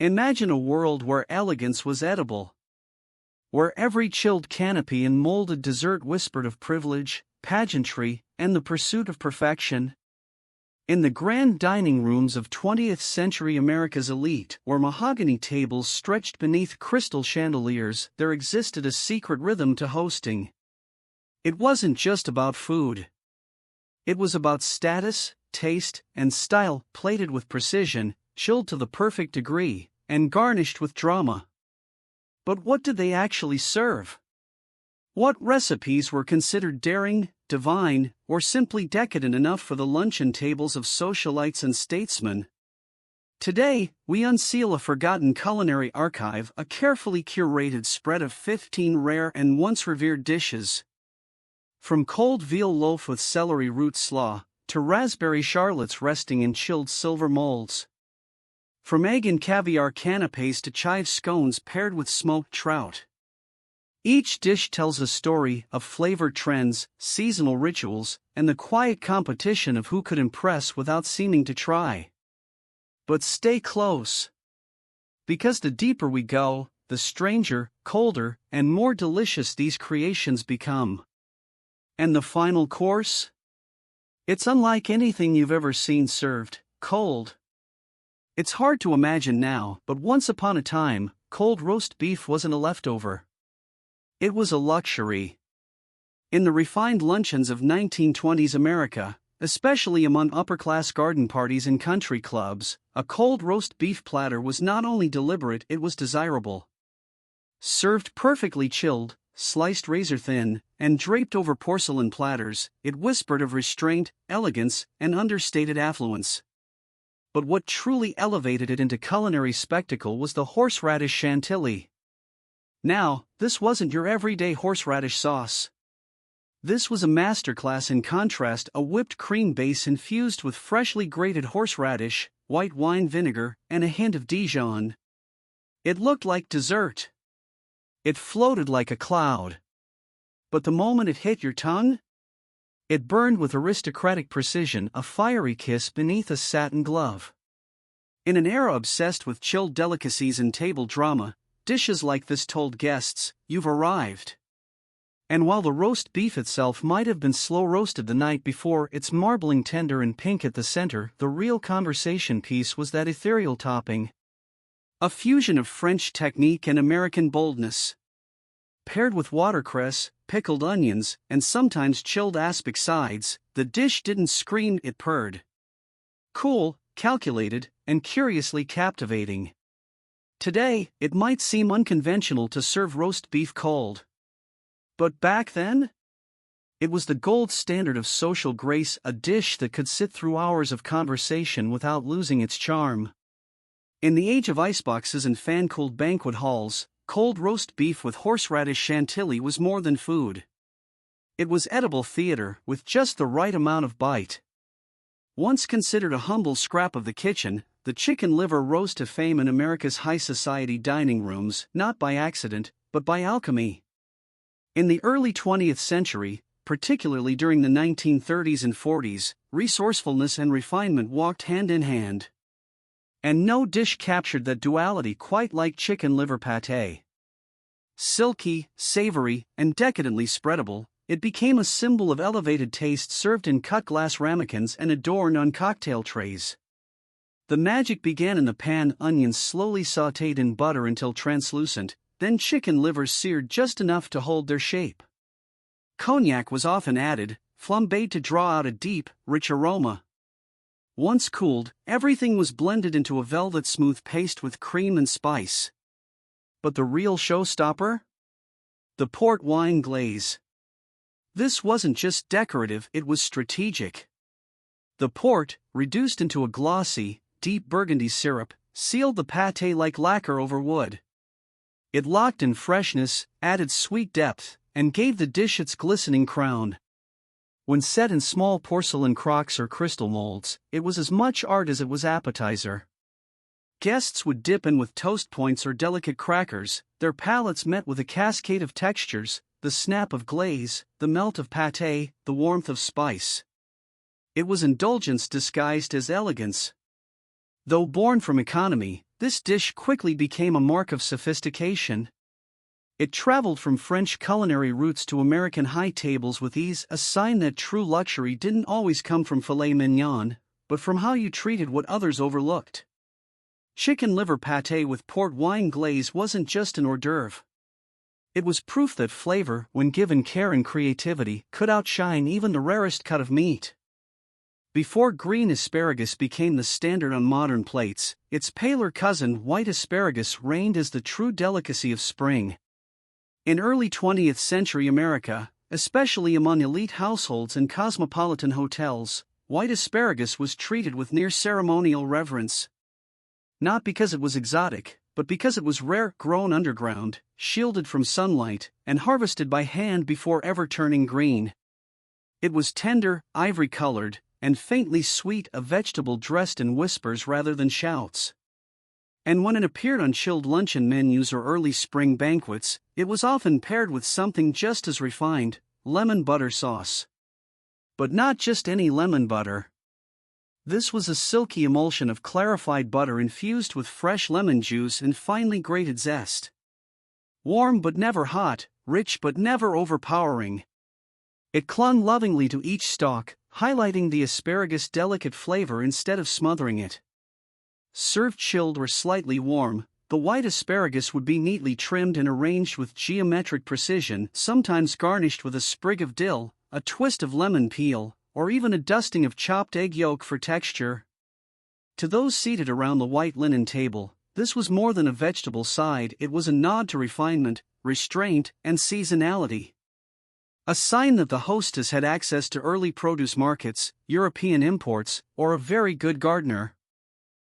Imagine a world where elegance was edible. Where every chilled canopy and molded dessert whispered of privilege, pageantry, and the pursuit of perfection. In the grand dining rooms of 20th century America's elite, where mahogany tables stretched beneath crystal chandeliers, there existed a secret rhythm to hosting. It wasn't just about food. It was about status, taste, and style, plated with precision, chilled to the perfect degree, and garnished with drama. But what did they actually serve? What recipes were considered daring, divine, or simply decadent enough for the luncheon tables of socialites and statesmen? Today, we unseal a forgotten culinary archive, a carefully curated spread of 15 rare and once revered dishes. From cold veal loaf with celery root slaw, to raspberry charlottes resting in chilled silver molds. From egg and caviar canapes to chive scones paired with smoked trout. Each dish tells a story of flavor trends, seasonal rituals, and the quiet competition of who could impress without seeming to try. But stay close. Because the deeper we go, the stranger, colder, and more delicious these creations become. And the final course? It's unlike anything you've ever seen served, cold. It's hard to imagine now, but once upon a time, cold roast beef wasn't a leftover. It was a luxury. In the refined luncheons of 1920s America, especially among upper-class garden parties and country clubs, a cold roast beef platter was not only deliberate, it was desirable. Served perfectly chilled, sliced razor-thin, and draped over porcelain platters, it whispered of restraint, elegance, and understated affluence. But what truly elevated it into culinary spectacle was the horseradish chantilly. Now, this wasn't your everyday horseradish sauce. This was a masterclass in contrast, a whipped cream base infused with freshly grated horseradish, white wine vinegar, and a hint of Dijon. It looked like dessert. It floated like a cloud. But the moment it hit your tongue, it burned with aristocratic precision, a fiery kiss beneath a satin glove. In an era obsessed with chilled delicacies and table drama, dishes like this told guests, "You've arrived." And while the roast beef itself might have been slow roasted the night before, its marbling tender and pink at the center, the real conversation piece was that ethereal topping. A fusion of French technique and American boldness. Paired with watercress, pickled onions, and sometimes chilled aspic sides, the dish didn't scream, it purred. Cool, calculated, and curiously captivating. Today, it might seem unconventional to serve roast beef cold. But back then? It was the gold standard of social grace, a dish that could sit through hours of conversation without losing its charm. In the age of iceboxes and fan-cooled banquet halls, cold roast beef with horseradish chantilly was more than food. It was edible theater, with just the right amount of bite. Once considered a humble scrap of the kitchen, the chicken liver rose to fame in America's high society dining rooms, not by accident, but by alchemy. In the early 20th century, particularly during the 1930s and 40s, resourcefulness and refinement walked hand in hand. And no dish captured that duality quite like chicken liver pâté. Silky, savory, and decadently spreadable, it became a symbol of elevated taste, served in cut glass ramekins and adorned on cocktail trays. The magic began in the pan, onions slowly sautéed in butter until translucent, then chicken livers seared just enough to hold their shape. Cognac was often added, flambéed to draw out a deep, rich aroma. Once cooled, everything was blended into a velvet-smooth paste with cream and spice. But the real showstopper? The port wine glaze. This wasn't just decorative, it was strategic. The port, reduced into a glossy, deep burgundy syrup, sealed the pâté like lacquer over wood. It locked in freshness, added sweet depth, and gave the dish its glistening crown. When set in small porcelain crocks or crystal molds, it was as much art as it was appetizer. Guests would dip in with toast points or delicate crackers, their palates met with a cascade of textures, the snap of glaze, the melt of pâté, the warmth of spice. It was indulgence disguised as elegance. Though born from economy, this dish quickly became a mark of sophistication. It traveled from French culinary roots to American high tables with ease, a sign that true luxury didn't always come from filet mignon, but from how you treated what others overlooked. Chicken liver pâté with port wine glaze wasn't just an hors d'oeuvre. It was proof that flavor, when given care and creativity, could outshine even the rarest cut of meat. Before green asparagus became the standard on modern plates, its paler cousin white asparagus reigned as the true delicacy of spring. In early 20th century America, especially among elite households and cosmopolitan hotels, white asparagus was treated with near ceremonial reverence. Not because it was exotic, but because it was rare, grown underground, shielded from sunlight, and harvested by hand before ever turning green. It was tender, ivory-colored, and faintly sweet, a vegetable dressed in whispers rather than shouts. And when it appeared on chilled luncheon menus or early spring banquets, it was often paired with something just as refined, lemon butter sauce. But not just any lemon butter. This was a silky emulsion of clarified butter infused with fresh lemon juice and finely grated zest. Warm but never hot, rich but never overpowering. It clung lovingly to each stalk, highlighting the asparagus' delicate flavor instead of smothering it. Served chilled or slightly warm, the white asparagus would be neatly trimmed and arranged with geometric precision, sometimes garnished with a sprig of dill, a twist of lemon peel, or even a dusting of chopped egg yolk for texture. To those seated around the white linen table, this was more than a vegetable side, it was a nod to refinement, restraint, and seasonality. A sign that the hostess had access to early produce markets, European imports, or a very good gardener.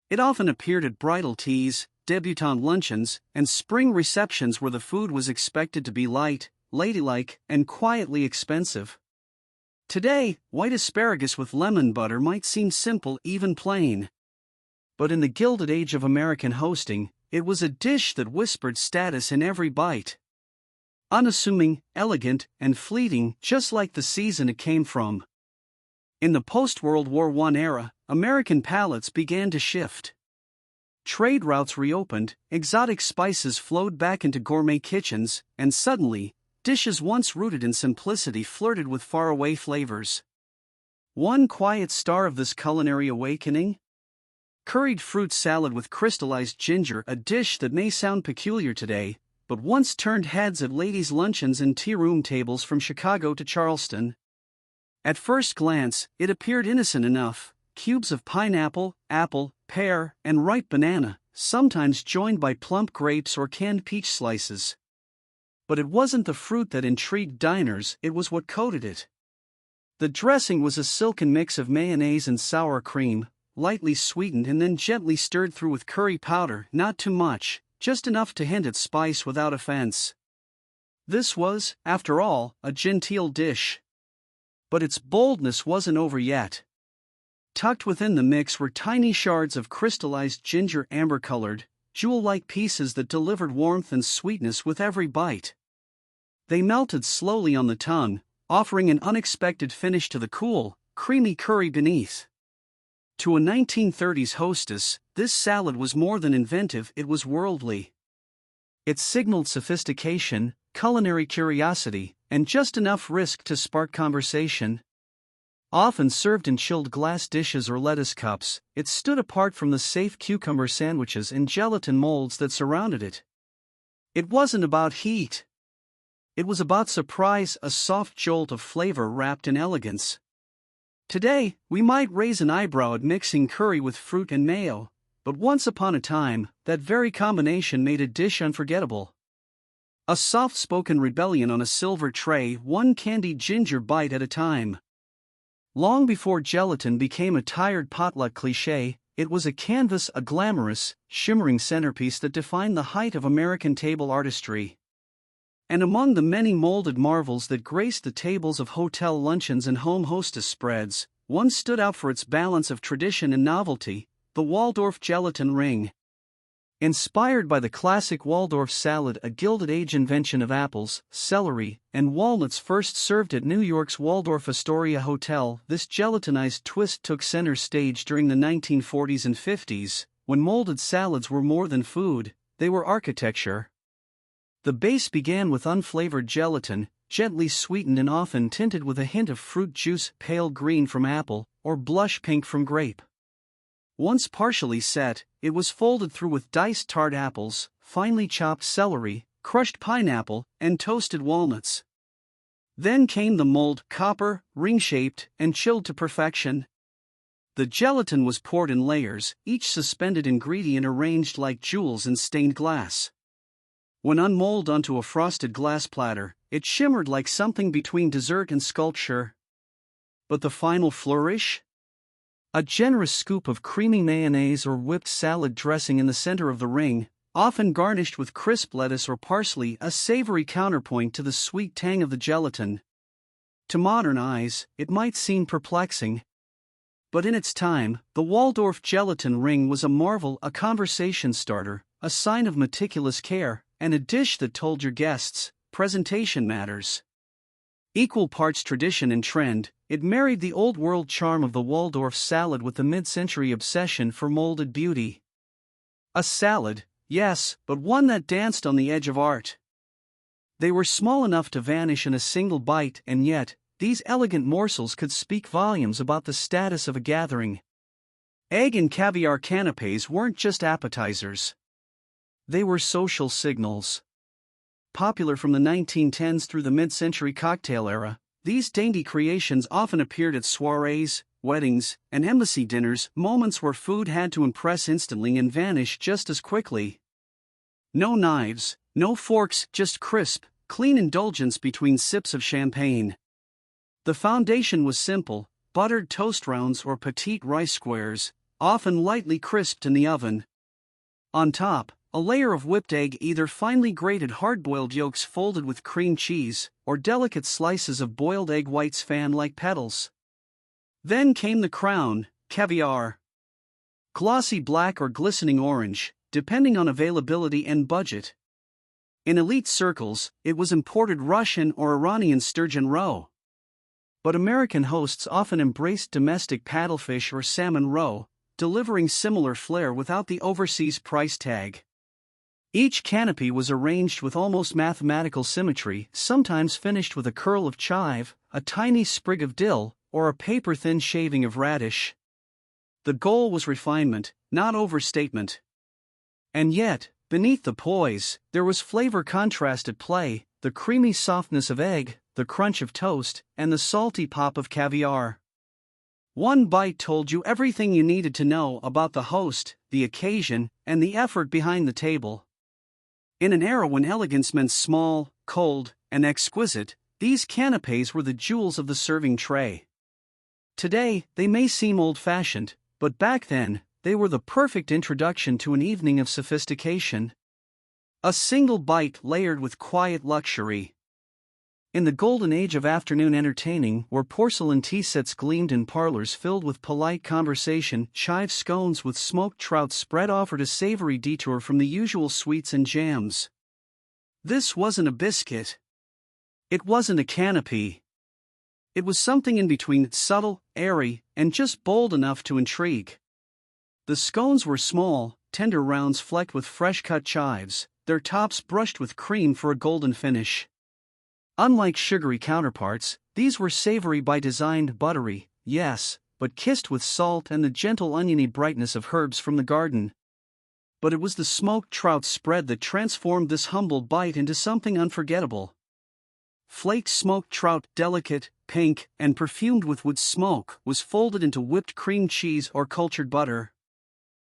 It often appeared at bridal teas, debutante luncheons, and spring receptions where the food was expected to be light, ladylike, and quietly expensive. Today, white asparagus with lemon butter might seem simple, even plain. But in the Gilded Age of American hosting, it was a dish that whispered status in every bite. Unassuming, elegant, and fleeting, just like the season it came from. In the post-World War I era, American palates began to shift. Trade routes reopened, exotic spices flowed back into gourmet kitchens, and suddenly, dishes once rooted in simplicity flirted with faraway flavors. One quiet star of this culinary awakening? Curried fruit salad with crystallized ginger, a dish that may sound peculiar today, but once turned heads at ladies' luncheons and tea-room tables from Chicago to Charleston. At first glance, it appeared innocent enough: cubes of pineapple, apple, pear, and ripe banana, sometimes joined by plump grapes or canned peach slices. But it wasn't the fruit that intrigued diners, it was what coated it. The dressing was a silken mix of mayonnaise and sour cream, lightly sweetened and then gently stirred through with curry powder, not too much, just enough to hint at spice without offense. This was, after all, a genteel dish. But its boldness wasn't over yet. Tucked within the mix were tiny shards of crystallized ginger, amber-colored, jewel-like pieces that delivered warmth and sweetness with every bite. They melted slowly on the tongue, offering an unexpected finish to the cool, creamy curry beneath. To a 1930s hostess, this salad was more than inventive, it was worldly. It signaled sophistication, culinary curiosity, and just enough risk to spark conversation. Often served in chilled glass dishes or lettuce cups, it stood apart from the safe cucumber sandwiches and gelatin molds that surrounded it. It wasn't about heat. It was about surprise, a soft jolt of flavor wrapped in elegance. Today, we might raise an eyebrow at mixing curry with fruit and mayo, but once upon a time, that very combination made a dish unforgettable. A soft-spoken rebellion on a silver tray, one candied ginger bite at a time. Long before gelatin became a tired potluck cliché, it was a canvas, a glamorous, shimmering centerpiece that defined the height of American table artistry. And among the many molded marvels that graced the tables of hotel luncheons and home hostess spreads, one stood out for its balance of tradition and novelty: the Waldorf gelatin ring. Inspired by the classic Waldorf salad, a Gilded Age invention of apples, celery, and walnuts first served at New York's Waldorf Astoria Hotel, this gelatinized twist took center stage during the 1940s and 50s, when molded salads were more than food, they were architecture. The base began with unflavored gelatin, gently sweetened and often tinted with a hint of fruit juice, pale green from apple, or blush pink from grape. Once partially set, it was folded through with diced tart apples, finely chopped celery, crushed pineapple, and toasted walnuts. Then came the mold, copper, ring-shaped, and chilled to perfection. The gelatin was poured in layers, each suspended ingredient arranged like jewels in stained glass. When unmolded onto a frosted glass platter, it shimmered like something between dessert and sculpture. But the final flourish? A generous scoop of creamy mayonnaise or whipped salad dressing in the center of the ring, often garnished with crisp lettuce or parsley, a savory counterpoint to the sweet tang of the gelatin. To modern eyes, it might seem perplexing. But in its time, the Waldorf gelatin ring was a marvel, a conversation starter, a sign of meticulous care, and a dish that told your guests, presentation matters. Equal parts tradition and trend, it married the old-world charm of the Waldorf salad with the mid-century obsession for molded beauty. A salad, yes, but one that danced on the edge of art. They were small enough to vanish in a single bite, and yet, these elegant morsels could speak volumes about the status of a gathering. Egg and caviar canapés weren't just appetizers. They were social signals. Popular from the 1910s through the mid-century cocktail era, these dainty creations often appeared at soirees, weddings, and embassy dinners, moments where food had to impress instantly and vanish just as quickly. No knives, no forks, just crisp, clean indulgence between sips of champagne. The foundation was simple: buttered toast rounds or petite rice squares, often lightly crisped in the oven. On top, a layer of whipped egg, either finely grated hard-boiled yolks folded with cream cheese, or delicate slices of boiled egg whites fan like petals. Then came the crown, caviar. Glossy black or glistening orange, depending on availability and budget. In elite circles, it was imported Russian or Iranian sturgeon roe. But American hosts often embraced domestic paddlefish or salmon roe, delivering similar flair without the overseas price tag. Each canopy was arranged with almost mathematical symmetry, sometimes finished with a curl of chive, a tiny sprig of dill, or a paper-thin shaving of radish. The goal was refinement, not overstatement. And yet, beneath the poise, there was flavor contrast at play: the creamy softness of egg, the crunch of toast, and the salty pop of caviar. One bite told you everything you needed to know about the host, the occasion, and the effort behind the table. In an era when elegance meant small, cold, and exquisite, these canapés were the jewels of the serving tray. Today, they may seem old-fashioned, but back then, they were the perfect introduction to an evening of sophistication. A single bite layered with quiet luxury. In the golden age of afternoon entertaining, where porcelain tea sets gleamed in parlors filled with polite conversation, chive scones with smoked trout spread offered a savory detour from the usual sweets and jams. This wasn't a biscuit. It wasn't a canapé. It was something in between, subtle, airy, and just bold enough to intrigue. The scones were small, tender rounds flecked with fresh-cut chives, their tops brushed with cream for a golden finish. Unlike sugary counterparts, these were savory by design, buttery, yes, but kissed with salt and the gentle oniony brightness of herbs from the garden. But it was the smoked trout spread that transformed this humble bite into something unforgettable. Flaked smoked trout, delicate, pink, and perfumed with wood smoke, was folded into whipped cream cheese or cultured butter.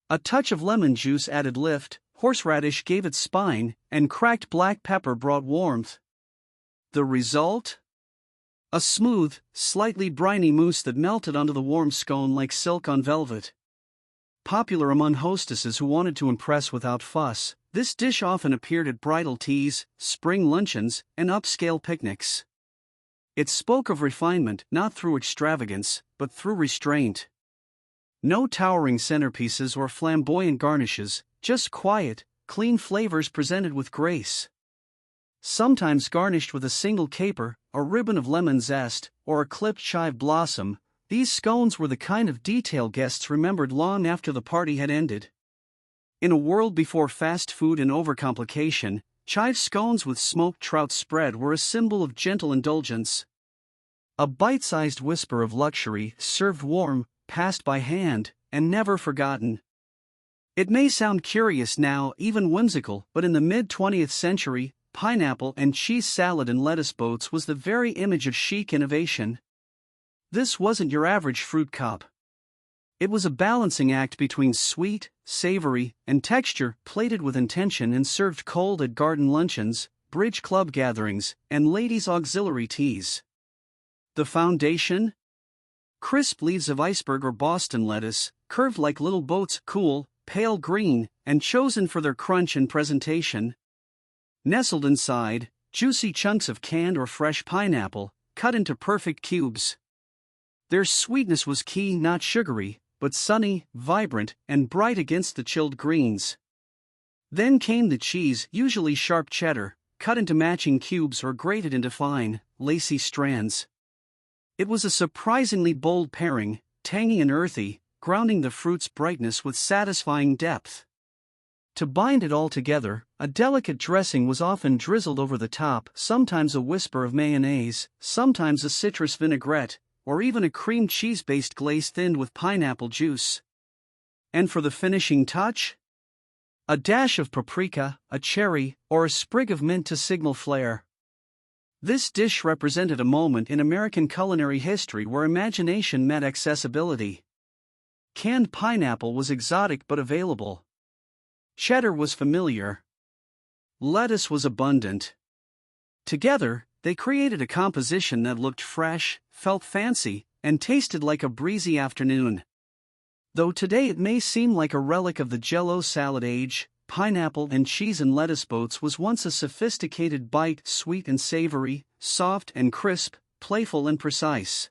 A touch of lemon juice added lift, horseradish gave it spine, and cracked black pepper brought warmth. The result? A smooth, slightly briny mousse that melted onto the warm scone like silk on velvet. Popular among hostesses who wanted to impress without fuss, this dish often appeared at bridal teas, spring luncheons, and upscale picnics. It spoke of refinement not through extravagance, but through restraint. No towering centerpieces or flamboyant garnishes, just quiet, clean flavors presented with grace. Sometimes garnished with a single caper, a ribbon of lemon zest, or a clipped chive blossom, these scones were the kind of detail guests remembered long after the party had ended. In a world before fast food and overcomplication, chive scones with smoked trout spread were a symbol of gentle indulgence. A bite-sized whisper of luxury, served warm, passed by hand, and never forgotten. It may sound curious now, even whimsical, but in the mid-20th century, pineapple and cheese salad in lettuce boats was the very image of chic innovation. This wasn't your average fruit cup. It was a balancing act between sweet, savory, and texture, plated with intention and served cold at garden luncheons, bridge club gatherings, and ladies' auxiliary teas. The foundation? Crisp leaves of iceberg or Boston lettuce, curved like little boats, cool, pale green, and chosen for their crunch and presentation. Nestled inside, juicy chunks of canned or fresh pineapple, cut into perfect cubes. Their sweetness was key, not sugary, but sunny, vibrant, and bright against the chilled greens. Then came the cheese, usually sharp cheddar, cut into matching cubes or grated into fine, lacy strands. It was a surprisingly bold pairing, tangy and earthy, grounding the fruit's brightness with satisfying depth. To bind it all together, a delicate dressing was often drizzled over the top, sometimes a whisper of mayonnaise, sometimes a citrus vinaigrette, or even a cream cheese-based glaze thinned with pineapple juice. And for the finishing touch? A dash of paprika, a cherry, or a sprig of mint to signal flair. This dish represented a moment in American culinary history where imagination met accessibility. Canned pineapple was exotic but available. Cheddar was familiar. Lettuce was abundant. Together, they created a composition that looked fresh, felt fancy, and tasted like a breezy afternoon. Though today it may seem like a relic of the Jell-O salad age, pineapple and cheese in lettuce boats was once a sophisticated bite, sweet and savory, soft and crisp, playful and precise.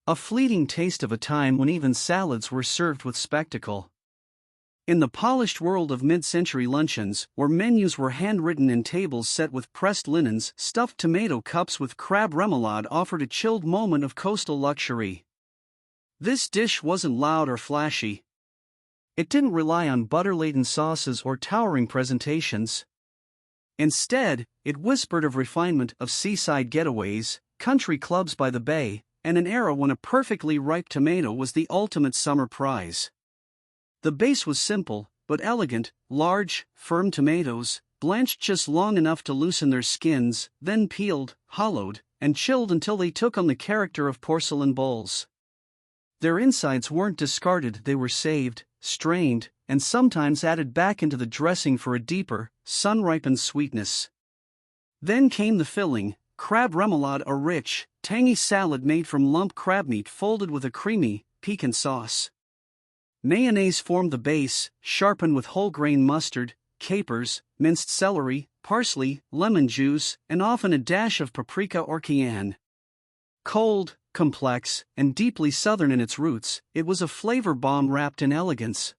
A fleeting taste of a time when even salads were served with spectacle. In the polished world of mid-century luncheons, where menus were handwritten and tables set with pressed linens, stuffed tomato cups with crab remoulade offered a chilled moment of coastal luxury. This dish wasn't loud or flashy. It didn't rely on butter-laden sauces or towering presentations. Instead, it whispered of refinement, of seaside getaways, country clubs by the bay, and an era when a perfectly ripe tomato was the ultimate summer prize. The base was simple, but elegant: large, firm tomatoes, blanched just long enough to loosen their skins, then peeled, hollowed, and chilled until they took on the character of porcelain bowls. Their insides weren't discarded, they were saved, strained, and sometimes added back into the dressing for a deeper, sun-ripened sweetness. Then came the filling: crab remoulade, a rich, tangy salad made from lump crab meat folded with a creamy, piquant sauce. Mayonnaise formed the base, sharpened with whole-grain mustard, capers, minced celery, parsley, lemon juice, and often a dash of paprika or cayenne. Cold, complex, and deeply southern in its roots, it was a flavor bomb wrapped in elegance.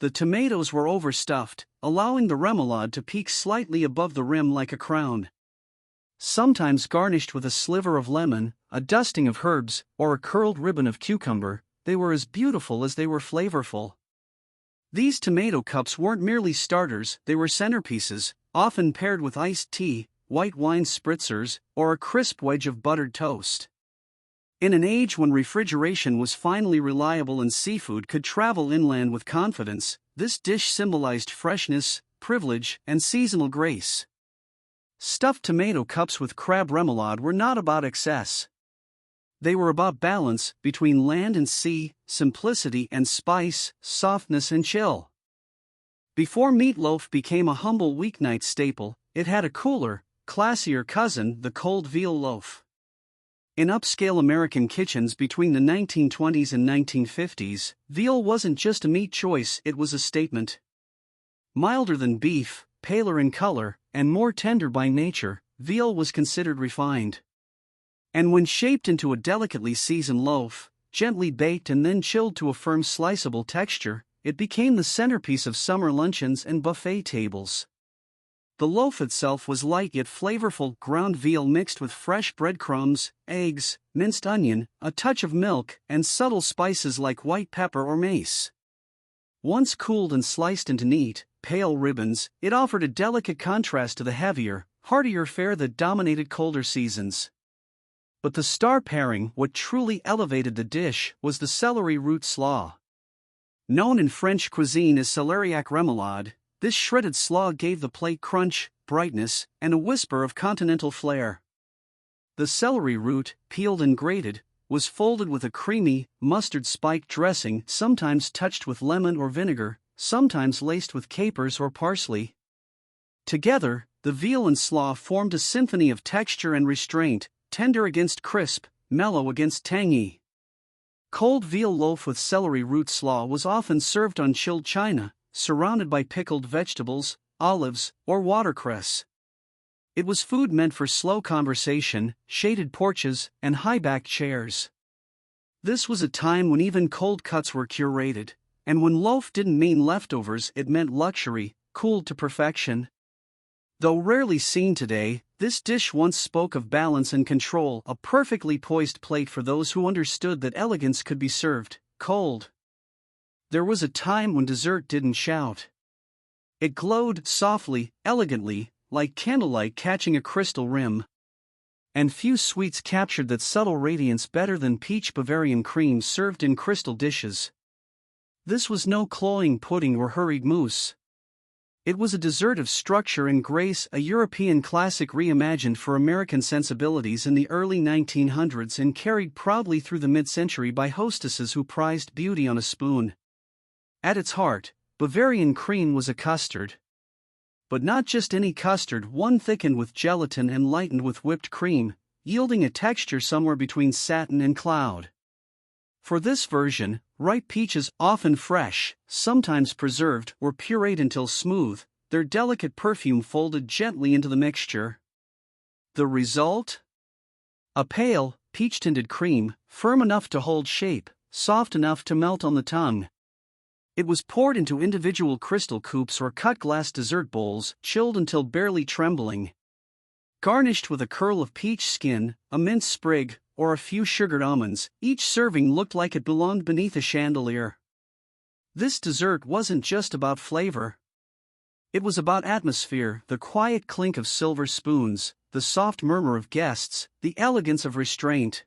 The tomatoes were overstuffed, allowing the remoulade to peak slightly above the rim like a crown. Sometimes garnished with a sliver of lemon, a dusting of herbs, or a curled ribbon of cucumber, they were as beautiful as they were flavorful. These tomato cups weren't merely starters, they were centerpieces, often paired with iced tea, white wine spritzers, or a crisp wedge of buttered toast. In an age when refrigeration was finally reliable and seafood could travel inland with confidence, this dish symbolized freshness, privilege, and seasonal grace. Stuffed tomato cups with crab remoulade were not about excess. They were about balance between land and sea, simplicity and spice, softness and chill. Before meatloaf became a humble weeknight staple, it had a cooler, classier cousin: the cold veal loaf. In upscale American kitchens between the 1920s and 1950s, veal wasn't just a meat choice, it was a statement. Milder than beef, paler in color, and more tender by nature, veal was considered refined. And when shaped into a delicately seasoned loaf, gently baked and then chilled to a firm sliceable texture, it became the centerpiece of summer luncheons and buffet tables. The loaf itself was light yet flavorful: ground veal mixed with fresh breadcrumbs, eggs, minced onion, a touch of milk, and subtle spices like white pepper or mace. Once cooled and sliced into neat, pale ribbons, it offered a delicate contrast to the heavier, heartier fare that dominated colder seasons. But the star pairing, what truly elevated the dish, was the celery root slaw. Known in French cuisine as celeriac remoulade, this shredded slaw gave the plate crunch, brightness, and a whisper of continental flair. The celery root, peeled and grated, was folded with a creamy, mustard-spiked dressing, sometimes touched with lemon or vinegar, sometimes laced with capers or parsley. Together, the veal and slaw formed a symphony of texture and restraint, tender against crisp, mellow against tangy. Cold veal loaf with celery root slaw was often served on chilled china, surrounded by pickled vegetables, olives, or watercress. It was food meant for slow conversation, shaded porches, and high-backed chairs. This was a time when even cold cuts were curated, and when loaf didn't mean leftovers, it meant luxury, cooled to perfection. Though rarely seen today, this dish once spoke of balance and control, a perfectly poised plate for those who understood that elegance could be served cold. There was a time when dessert didn't shout. It glowed softly, elegantly, like candlelight catching a crystal rim. And few sweets captured that subtle radiance better than peach Bavarian cream served in crystal dishes. This was no cloying pudding or hurried mousse. It was a dessert of structure and grace, a European classic reimagined for American sensibilities in the early 1900s and carried proudly through the mid-century by hostesses who prized beauty on a spoon. At its heart, Bavarian cream was a custard. But not just any custard, one thickened with gelatin and lightened with whipped cream, yielding a texture somewhere between satin and cloud. For this version, ripe peaches, often fresh, sometimes preserved, were pureed until smooth, their delicate perfume folded gently into the mixture. The result? A pale, peach-tinted cream, firm enough to hold shape, soft enough to melt on the tongue. It was poured into individual crystal coupes or cut glass dessert bowls, chilled until barely trembling. Garnished with a curl of peach skin, a mint sprig, or a few sugared almonds, each serving looked like it belonged beneath a chandelier. This dessert wasn't just about flavor. It was about atmosphere, the quiet clink of silver spoons, the soft murmur of guests, the elegance of restraint.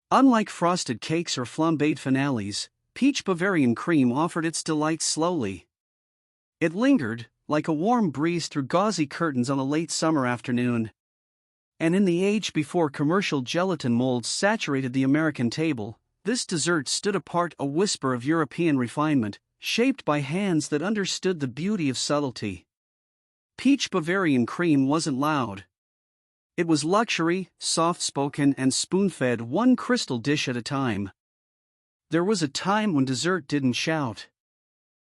Unlike frosted cakes or flambéed finales, peach Bavarian cream offered its delight slowly. It lingered, like a warm breeze through gauzy curtains on a late summer afternoon. And in the age before commercial gelatin molds saturated the American table, this dessert stood apart, a whisper of European refinement, shaped by hands that understood the beauty of subtlety. Peach Bavarian cream wasn't loud. It was luxury, soft-spoken and spoon-fed, one crystal dish at a time. There was a time when dessert didn't shout.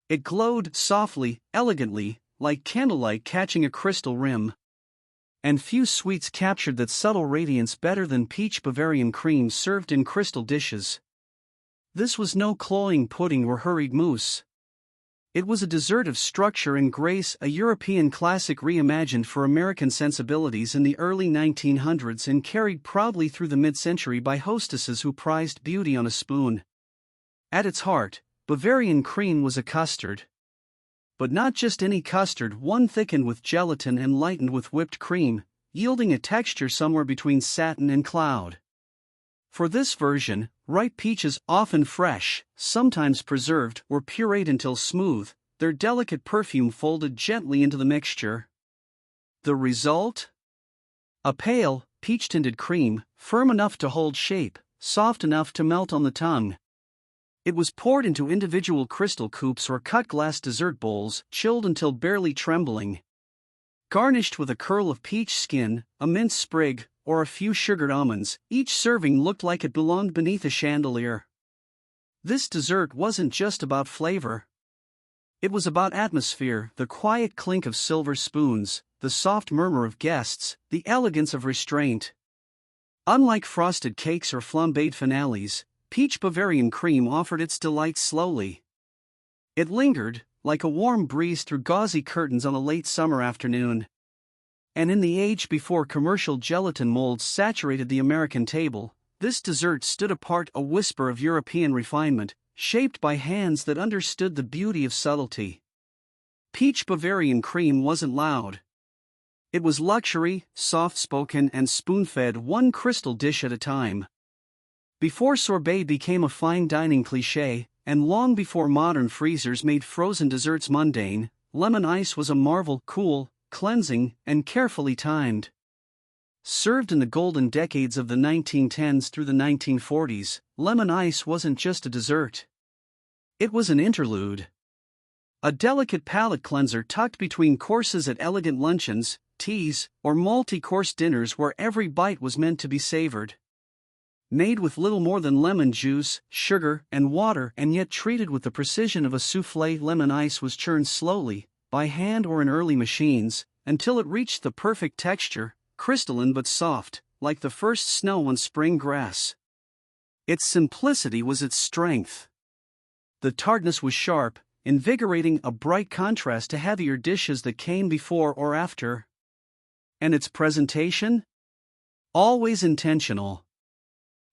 It glowed softly, elegantly, like candlelight catching a crystal rim. And few sweets captured that subtle radiance better than peach Bavarian cream served in crystal dishes. This was no cloying pudding or hurried mousse. It was a dessert of structure and grace, a European classic reimagined for American sensibilities in the early 1900s and carried proudly through the mid-century by hostesses who prized beauty on a spoon. At its heart, Bavarian cream was a custard. But not just any custard, one thickened with gelatin and lightened with whipped cream, yielding a texture somewhere between satin and cloud. For this version, ripe peaches, often fresh, sometimes preserved, were pureed until smooth, their delicate perfume folded gently into the mixture. The result? A pale, peach-tinted cream, firm enough to hold shape, soft enough to melt on the tongue. It was poured into individual crystal coupes or cut glass dessert bowls, chilled until barely trembling. Garnished with a curl of peach skin, a mint sprig, or a few sugared almonds, each serving looked like it belonged beneath a chandelier. This dessert wasn't just about flavor. It was about atmosphere, the quiet clink of silver spoons, the soft murmur of guests, the elegance of restraint. Unlike frosted cakes or flambéed finales, peach Bavarian cream offered its delight slowly. It lingered, like a warm breeze through gauzy curtains on a late summer afternoon. And in the age before commercial gelatin molds saturated the American table, this dessert stood apart, a whisper of European refinement, shaped by hands that understood the beauty of subtlety. Peach Bavarian cream wasn't loud. It was luxury, soft-spoken and spoon-fed one crystal dish at a time. Before sorbet became a fine dining cliché, and long before modern freezers made frozen desserts mundane, lemon ice was a marvel, cool, cleansing, and carefully timed. Served in the golden decades of the 1910s through the 1940s, lemon ice wasn't just a dessert. It was an interlude. A delicate palate cleanser tucked between courses at elegant luncheons, teas, or multi-course dinners where every bite was meant to be savored. Made with little more than lemon juice, sugar, and water and yet treated with the precision of a soufflé, lemon ice was churned slowly, by hand or in early machines, until it reached the perfect texture, crystalline but soft, like the first snow on spring grass. Its simplicity was its strength. The tartness was sharp, invigorating, a bright contrast to heavier dishes that came before or after. And its presentation? Always intentional.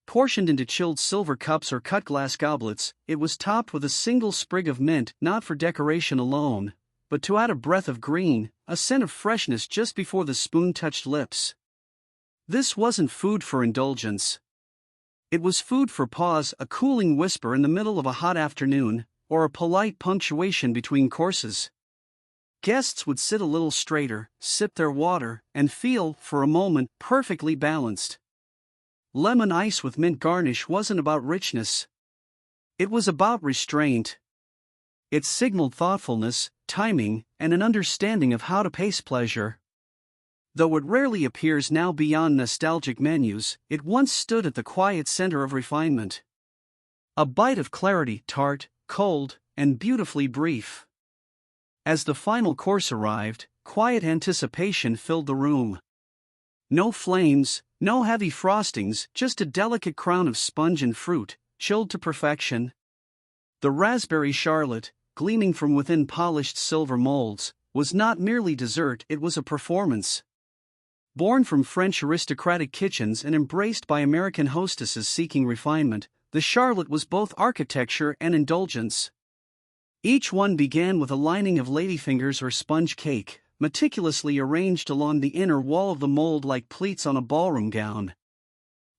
Portioned into chilled silver cups or cut glass goblets, it was topped with a single sprig of mint, not for decoration alone, but to add a breath of green, a scent of freshness just before the spoon touched lips. This wasn't food for indulgence. It was food for pause, a cooling whisper in the middle of a hot afternoon, or a polite punctuation between courses. Guests would sit a little straighter, sip their water, and feel, for a moment, perfectly balanced. Lemon ice with mint garnish wasn't about richness. It was about restraint. It signaled thoughtfulness, timing, and an understanding of how to pace pleasure. Though it rarely appears now beyond nostalgic menus, it once stood at the quiet center of refinement. A bite of clarity, tart, cold, and beautifully brief. As the final course arrived, quiet anticipation filled the room. No flames, no heavy frostings, just a delicate crown of sponge and fruit, chilled to perfection. The raspberry charlotte, gleaming from within polished silver molds, was not merely dessert, it was a performance. Born from French aristocratic kitchens and embraced by American hostesses seeking refinement, the charlotte was both architecture and indulgence. Each one began with a lining of ladyfingers or sponge cake, meticulously arranged along the inner wall of the mold like pleats on a ballroom gown.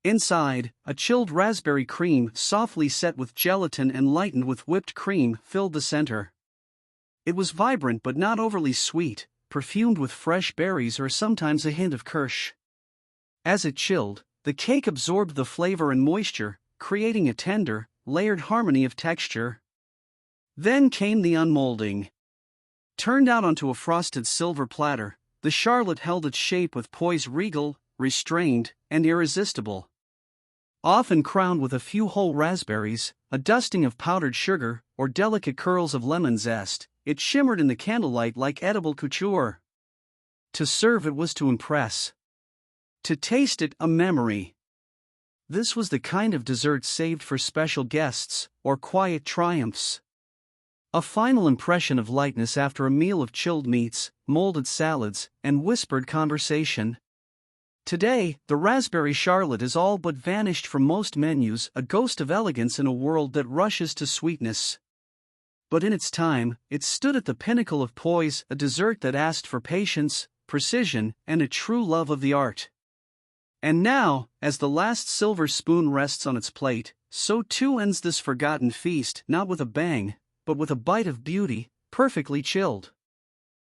Inside, a chilled raspberry cream, softly set with gelatin and lightened with whipped cream, filled the center. It was vibrant but not overly sweet, perfumed with fresh berries or sometimes a hint of kirsch. As it chilled, the cake absorbed the flavor and moisture, creating a tender, layered harmony of texture. Then came the unmolding. Turned out onto a frosted silver platter, the charlotte held its shape with poise, regal, restrained, and irresistible. Often crowned with a few whole raspberries, a dusting of powdered sugar, or delicate curls of lemon zest, it shimmered in the candlelight like edible couture. To serve it was to impress. To taste it, a memory. This was the kind of dessert saved for special guests, or quiet triumphs. A final impression of lightness after a meal of chilled meats, molded salads, and whispered conversation. Today, the raspberry charlotte is all but vanished from most menus, a ghost of elegance in a world that rushes to sweetness. But in its time, it stood at the pinnacle of poise, a dessert that asked for patience, precision, and a true love of the art. And now, as the last silver spoon rests on its plate, so too ends this forgotten feast, not with a bang, but with a bite of beauty, perfectly chilled.